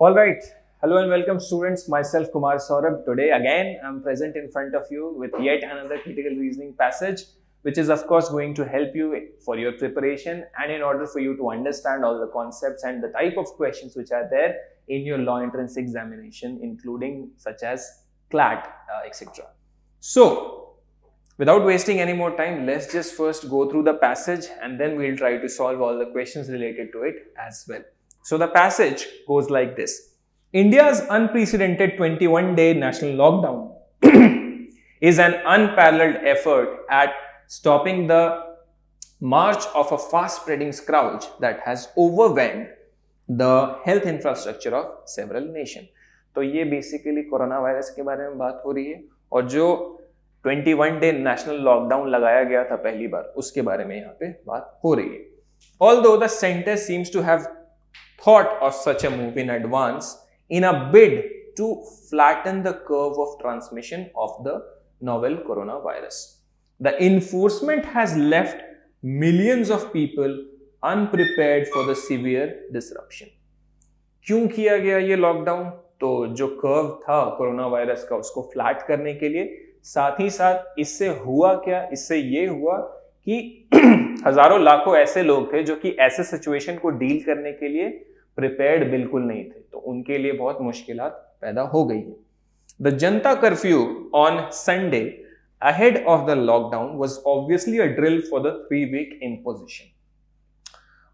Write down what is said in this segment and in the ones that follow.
All right. Hello and welcome, students. Myself, Kumar Saurabh. Today, again, I'm present in front of you with yet another critical reasoning passage, which is, of course, going to help you for your preparation and in order for you to understand all the concepts and the type of questions which are there in your law entrance examination, including such as CLAT, etc. So, without wasting any more time, let's just first go through the passage and then we'll try to solve all the questions related to it as well. So the passage goes like this. India's unprecedented 21-day national lockdown is an unparalleled effort at stopping the march of a fast-spreading scourge that has overwhelmed the health infrastructure of several nations. तो ये basically corona virus के बारे में बात हो रही है और जो 21 डे नेशनल लॉकडाउन लगाया गया था पहली बार उसके बारे में यहाँ पे बात हो रही है. Although the center seems to have thought of such a move in advance in a bid to flatten the curve of transmission of the novel coronavirus, the enforcement has left millions of people unprepared for the severe disruption. क्यों किया गया ये lockdown? तो जो curve था corona virus का उसको flat करने के लिए, साथ ही साथ इससे हुआ क्या? इससे ये हुआ कि हजारों लाखों ऐसे लोग थे जो कि ऐसे सिचुएशन को डील करने के लिए प्रिपेयर्ड बिल्कुल नहीं थे, तो उनके लिए बहुत मुश्किलात पैदा हो गई है. The Janata curfew on Sunday ahead of the lockdown was obviously a drill for the 3-week imposition.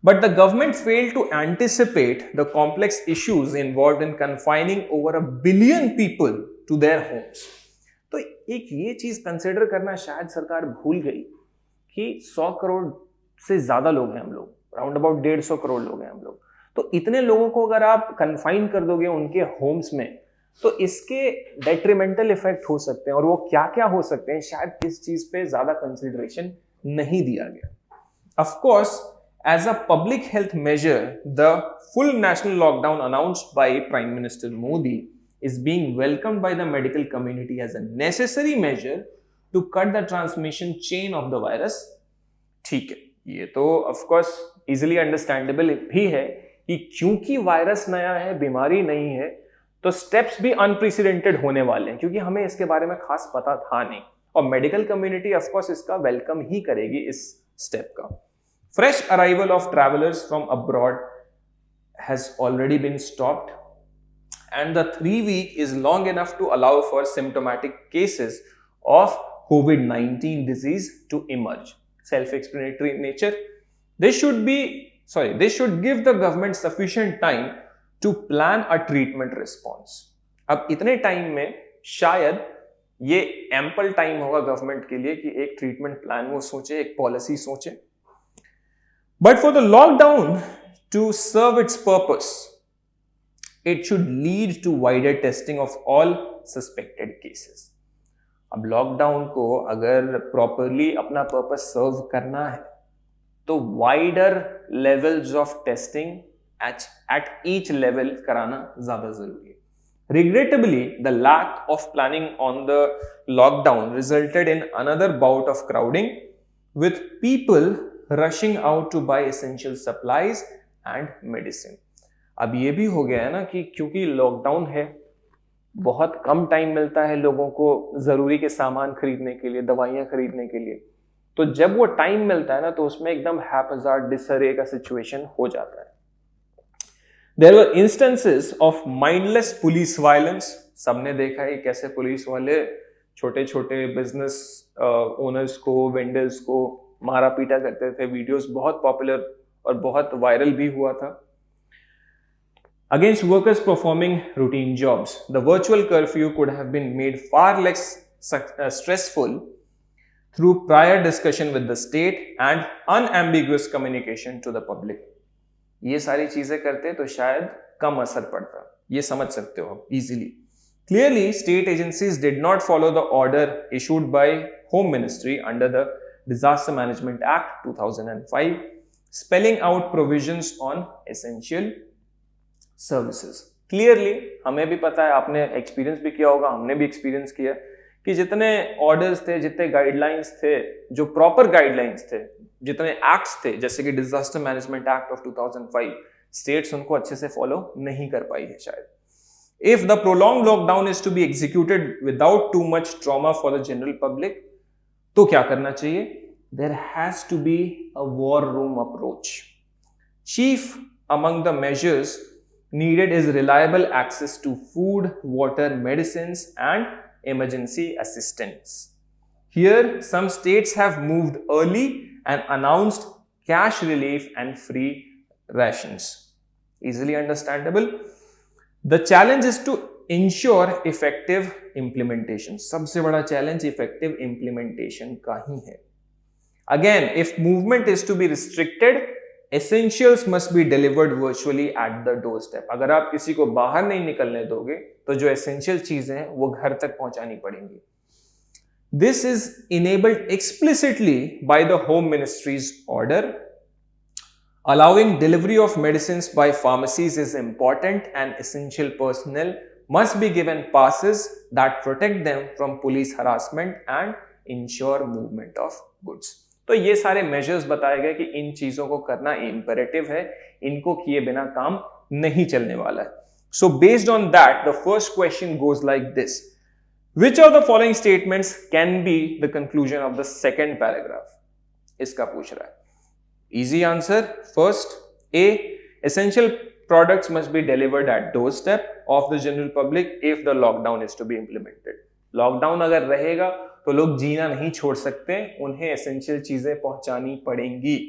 But the government failed to anticipate the complex issues involved in confining over 1 billion people to their homes. तो एक ये चीज consider करना शायद सरकार भूल गई कि 100 करोड़ से ज्यादा लोग हैं हम लोग, राउंड अबाउट 150 करोड़ लोग हैं हम लोग. तो इतने लोगों को अगर आप कन्फाइन कर दोगे उनके होम्स में तो इसके डेट्रीमेंटल इफेक्ट हो सकते हैं, और वो क्या क्या हो सकते हैं शायद इस चीज पे ज्यादा कंसिडरेशन नहीं दिया गया. Of course, as a public health measure, the full national lockdown announced by prime minister Modi is being welcomed by the medical community as a necessary measure to cut the transmission chain of the virus. ठीक है, ये तो of course easily understandable भी है कि क्योंकि virus नया है, बीमारी नहीं है, तो स्टेप्स भी अनप्रेसिडेंटेड होने वाले हैं क्योंकि हमें इसके बारे में खास पता था नहीं, और मेडिकल कम्युनिटी ऑफ कोर्स इसका वेलकम ही करेगी इस स्टेप का. Fresh arrival of travellers from abroad has already been stopped and the 3-week is long enough to allow for symptomatic cases of COVID-19 disease to emerge. Self-explanatory in nature. This should give the government sufficient time to plan a treatment response. अब इतने time में शायद ये ample time होगा government के लिए कि एक ट्रीटमेंट प्लान वो सोचे, एक पॉलिसी सोचे. But for the lockdown to serve its purpose, it should lead to wider testing of all suspected cases. अब लॉकडाउन को अगर प्रॉपरली अपना पर्पस सर्व करना है तो wider levels of testing at each level कराना ज्यादा जरूरी है. Regrettably, the lack of planning on the lockdown resulted in another bout of crowding, with people rushing out to buy essential supplies and medicine. अब ये भी हो गया है ना कि क्योंकि लॉकडाउन है, बहुत कम टाइम मिलता है लोगों को जरूरी के सामान खरीदने के लिए, दवाइयां खरीदने के लिए, तो जब वो टाइम मिलता है ना तो उसमें एकदम हैपजार्ड डिसअरे का सिचुएशन हो जाता है. There were instances of mindless police violence. सबने देखा है कैसे पुलिस वाले छोटे छोटे बिजनेस ओनर्स को, वेंडर्स को मारा पीटा करते थे. वीडियोस बहुत पॉपुलर और बहुत वायरल भी हुआ था. Against workers performing routine jobs, the virtual curfew could have been made far less stressful through prior discussion with the state and unambiguous communication to the public. ये सारी चीजें करते तो शायद कम असर पड़ता, ये समझ सकते हो आप easily. Clearly, state agencies did not follow the order issued by Home Ministry under the Disaster Management Act 2005, spelling out provisions on essential services. Clearly हमें भी पता है, आपने एक्सपीरियंस भी किया होगा, हमने भी एक्सपीरियंस किया कि जितने ऑर्डर्स थे, जितने गाइडलाइंस थे, जो प्रॉपर गाइडलाइंस थे, जितने एक्ट्स थे, जैसे कि disaster management act of 2005, states उनको अच्छे से फॉलो नहीं कर पाई है शायद. If the prolonged lockdown is to be executed without too much trauma for the general public, तो क्या करना चाहिए? There has to be a war room approach. Chief among the measures needed is reliable access to food, water, medicines, and emergency assistance. Here, some states have moved early and announced cash relief and free rations. Easily understandable. The challenge is to ensure effective implementation. सबसे बड़ा challenge effective implementation का ही है. Again, if movement is to be restricted, essentials must be delivered virtually at the doorstep. अगर आप किसी को बाहर नहीं निकलने दोगे, तो जो essential चीजें हैं वो घर तक पहुंचानी पड़ेंगी. This is enabled explicitly by the Home Ministry's order. Allowing delivery of medicines by pharmacies is important and essential personnel must be given passes that protect them from police harassment and ensure movement of goods. तो ये सारे measures बताए गए कि इन चीजों को करना imperative है, इनको किए बिना काम नहीं चलने वाला है. So based on that, the first question goes like this. Which of the following statements can be the conclusion of the second paragraph? इसका पूछ रहा है. Easy answer. First, A. Essential products must be delivered at doorstep of the general public if the lockdown is to be implemented. Lockdown अगर रहेगा तो लोग जीना नहीं छोड़ सकते, उन्हें essential चीजें पहुंचानी पड़ेंगी.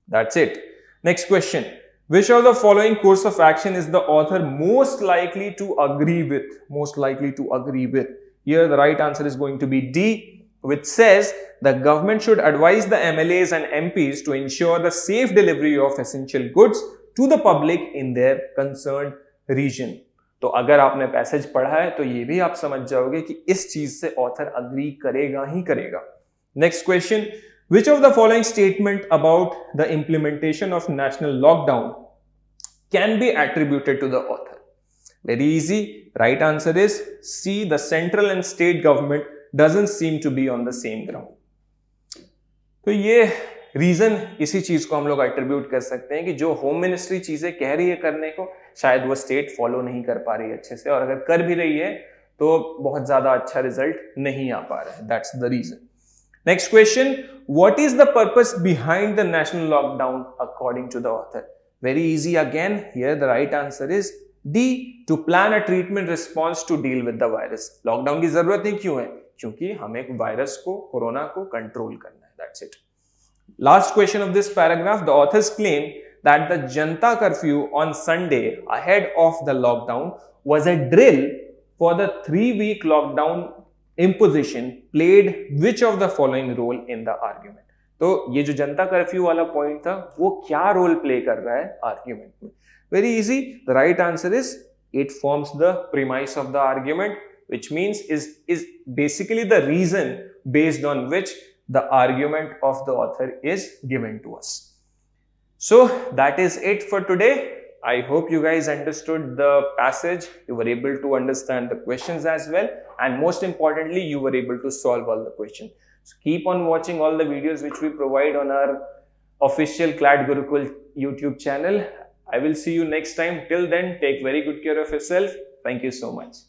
That's it. Next question. Which of the following course of action is the author most likely to agree with? Most likely to agree with. Here the right answer is going to be D, which says the government should advise the MLAs and MPs to ensure the safe delivery of essential goods to the public in their concerned region. तो अगर आपने passage पढ़ा है तो ये भी आप समझ जाओगे कि इस चीज से ऑथर अग्री करेगा ही करेगा. Next question. Which of the following statement about the implementation of national lockdown can be attributed to the author? Very easy. Right answer is C. The central and state government doesn't seem to be on the same ground. तो ये reason इसी चीज को हम लोग attribute कर सकते हैं कि जो होम मिनिस्ट्री चीजें कह रही है करने को, शायद वो स्टेट फॉलो नहीं कर पा रही है अच्छे से, और अगर कर भी रही है तो बहुत ज्यादा अच्छा रिजल्ट नहीं आ पा रहा है. That's the reason. Next question. What is the purpose behind the national lockdown according to the author? Very easy again. Here the right answer is D. To plan a treatment response to deal with the virus. Lockdown की जरूरत ही क्यों है? क्योंकि हमें virus को, corona को control करना है. That's it. Last question of this paragraph. The authors claim that the Janta curfew on Sunday ahead of the lockdown was a drill for the 3-week lockdown imposition played which of the following role in the argument? तो ये जो जनता curfew वाला point था वो क्या role play कर रहा है आर्ग्यूमेंट में? Very easy. The right answer is it forms the premise of the argument, which means is basically the reason based on which the argument of the author is given to us. So that is it for today. I hope you guys understood the passage, you were able to understand the questions as well, and most importantly you were able to solve all the questions. So keep on watching all the videos which we provide on our official CLAT Gurukul YouTube channel. I will see you next time. Till then, take very good care of yourself. Thank you so much.